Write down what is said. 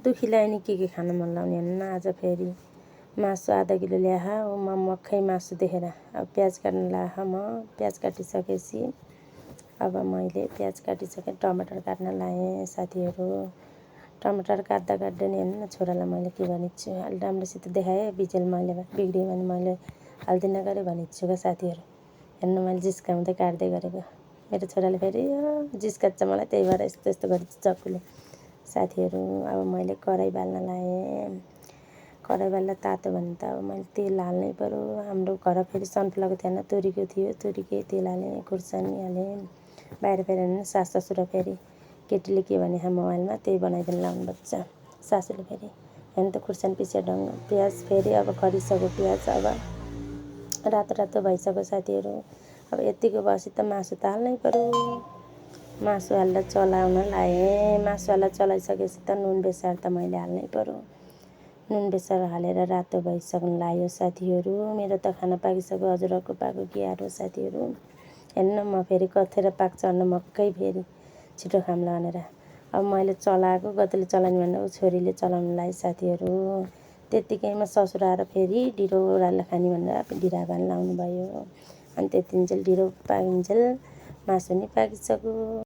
दुखीलाई नि के खान मन लाउने हेर्नु न। आज फेरि मासु आधा किलो ल्याहा म मक्खै मासु देखेर अब प्याज काट्न लाहा म प्याज काटिसकेपछि अब मैले प्याज काटिसकेँ टमाटर काट्न लाएँ साथीहरू। टमाटर काट्दा काट्दै नि हेर्नु न छोरालाई मैले के भनिछु अलि राम्रोसित देखाएँ बिजेल मैले बिग्रियो भने मैले हाल्दिनँ गरे भनिछु क्या साथीहरू। हेर्नु मैले जिस्काउँदै काट्दै गरेको मेरो छोराले फेरि जिस्कान्छ मलाई त्यही भएर यस्तो यस्तो गरेको चक्कुले साथीहरू। अब मैले कराई बाल्न लाएँ। कराई बाल्दा तातो भने त अब मैले तेल हाल्नै पऱ्यो। हाम्रो घर फेरि सनफ्लावर थिएन तोरीको थियो तोरीकै तेल हालेँ खुर्सानी हालेँ। बाहिर फेरि हेर्नु सास ससुरा फेरि केटीले के भने मोबाइलमा त्यही बनाइदिनु लाउनुपर्छ सासूले फेरि हेर्नु त खुर्सानी पिसे ढङ्ग प्याज फेरि अब खरिसक्यो प्याज अब रातो रातो भइसक्यो साथीहरू। अब यतिको बसी त मासु त हाल्नै पऱ्यो। मासु हालेर चलाउन लाएँ। मासु हालेर चलाइसकेपछि त नुन बेसार त मैले हाल्नै पऱ्यो। नुन बेसार हालेर रातो भइसक्नु लाग्यो साथीहरू। मेरो त खाना पाकिसक्यो हजुरहरूको पाको के आरो साथीहरू। हेर्नु म फेरि कथेर पाक्छ भनेर मक्कै फेरि छिटो खाम्ला भनेर अब मैले चलाएको कतिले चलाउने भनेर छोरीले चलाउनु लाग्यो साथीहरू। त्यत्तिकैमा ससुर आएर फेरि ढिँडो ओह्रालो खाने भनेर ढिँडा बाल्न आउनुभयो अनि त्यतिन्जेल ढिँडो पाकिन्जेल मासु नि पाकिसक्यो।